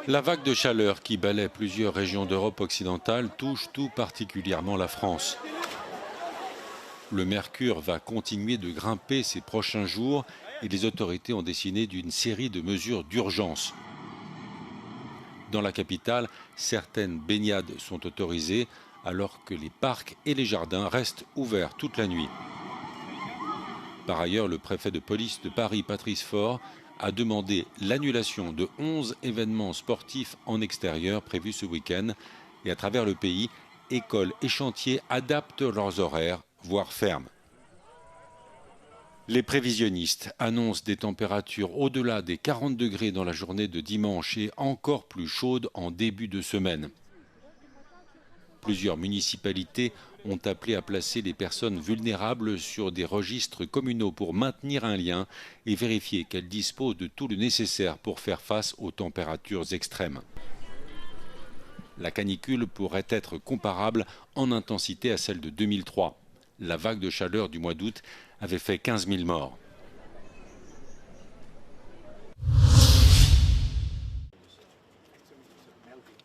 La vague de chaleur qui balaie plusieurs régions d'Europe occidentale touche tout particulièrement la France. Le mercure va continuer de grimper ces prochains jours et les autorités ont décidé d'une série de mesures d'urgence. Dans la capitale, certaines baignades sont autorisées alors que les parcs et les jardins restent ouverts toute la nuit. Par ailleurs, le préfet de police de Paris, Patrice Faure, a demandé l'annulation de 11 événements sportifs en extérieur prévus ce week-end. Et à travers le pays, écoles et chantiers adaptent leurs horaires, voire ferment. Les prévisionnistes annoncent des températures au-delà des 40 degrés dans la journée de dimanche et encore plus chaudes en début de semaine. Plusieurs municipalités ont appelé à placer les personnes vulnérables sur des registres communaux pour maintenir un lien et vérifier qu'elles disposent de tout le nécessaire pour faire face aux températures extrêmes. La canicule pourrait être comparable en intensité à celle de 2003. La vague de chaleur du mois d'août avait fait 15 000 morts.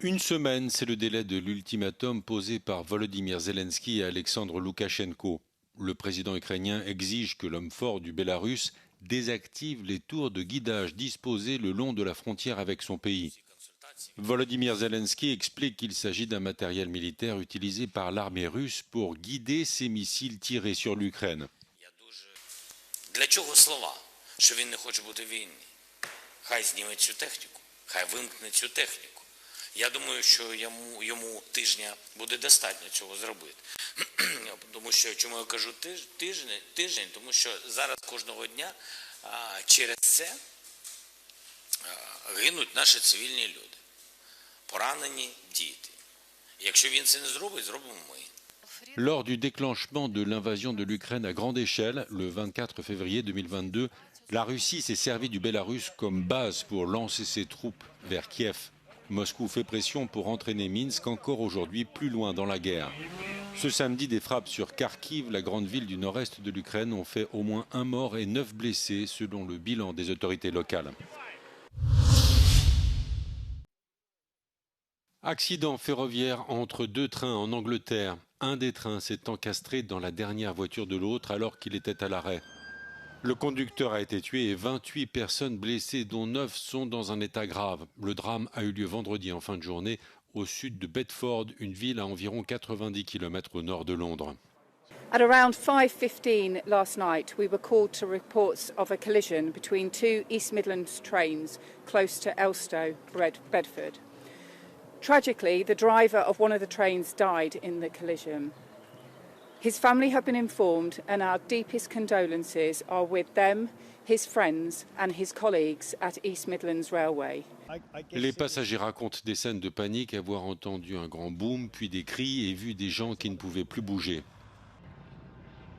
Une semaine, c'est le délai de l'ultimatum posé par Volodymyr Zelensky à Alexandre Loukachenko. Le président ukrainien exige que l'homme fort du Bélarus désactive les tours de guidage disposées le long de la frontière avec son pays. Volodymyr Zelensky explique qu'il s'agit d'un matériel militaire utilisé par l'armée russe pour guider ses missiles tirés sur l'Ukraine. Для чого слова, що він не хоче бути в війні? Хай зніме цю техніку, хай вимкне цю техніку. Я думаю, що йому тижня буде достатньо цього зробити. Тому що, чому я кажу тиждень, тому що зараз кожного дня через це гинуть наші цивільні люди, поранені діти. Якщо він це не зробить, зробимо ми. Lors du déclenchement de l'invasion de l'Ukraine à grande échelle, le 24 février 2022, la Russie s'est servie du Bélarus comme base pour lancer ses troupes vers Kiev. Moscou fait pression pour entraîner Minsk encore aujourd'hui plus loin dans la guerre. Ce samedi, des frappes sur Kharkiv, la grande ville du nord-est de l'Ukraine, ont fait au moins 1 mort et 9 blessés selon le bilan des autorités locales. Accident ferroviaire entre 2 trains en Angleterre. Un des trains s'est encastré dans la dernière voiture de l'autre alors qu'il était à l'arrêt. Le conducteur a été tué et 28 personnes blessées, dont 9 sont dans un état grave. Le drame a eu lieu vendredi en fin de journée au sud de Bedford, une ville à environ 90 km au nord de Londres. At around 5:15 last night, we were called to reports of a collision between 2 East Midlands trains close to Elstow, Bedford. Tragically, the driver of one of the trains died in the collision. His family have been informed and our deepest condolences are with them, his friends and his colleagues at East Midlands Railway. Les passagers racontent des scènes de panique, avoir entendu un grand boom, puis des cris et vu des gens qui ne pouvaient plus bouger.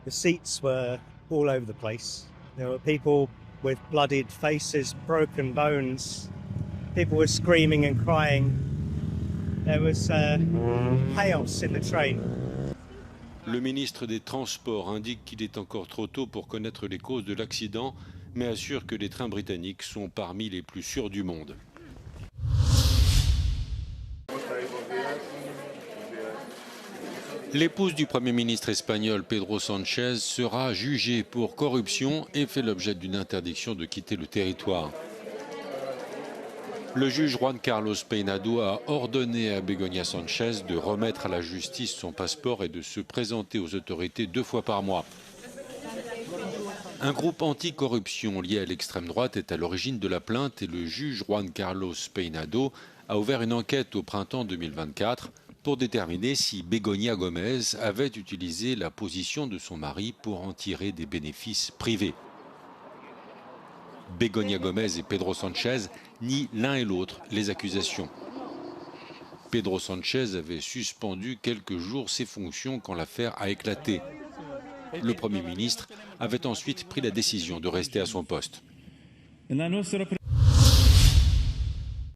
The seats were all over the place. There were people with bloodied faces, broken bones. People were screaming and crying. There was chaos in the train. Le ministre des Transports indique qu'il est encore trop tôt pour connaître les causes de l'accident, mais assure que les trains britanniques sont parmi les plus sûrs du monde. L'épouse du Premier ministre espagnol Pedro Sánchez sera jugée pour corruption et fait l'objet d'une interdiction de quitter le territoire. Le juge Juan Carlos Peinado a ordonné à Begoña Sánchez de remettre à la justice son passeport et de se présenter aux autorités 2 fois par mois. Un groupe anti-corruption lié à l'extrême droite est à l'origine de la plainte et le juge Juan Carlos Peinado a ouvert une enquête au printemps 2024 pour déterminer si Begoña Gómez avait utilisé la position de son mari pour en tirer des bénéfices privés. Begoña Gómez et Pedro Sánchez nient l'un et l'autre les accusations. Pedro Sánchez avait suspendu quelques jours ses fonctions quand l'affaire a éclaté. Le Premier ministre avait ensuite pris la décision de rester à son poste.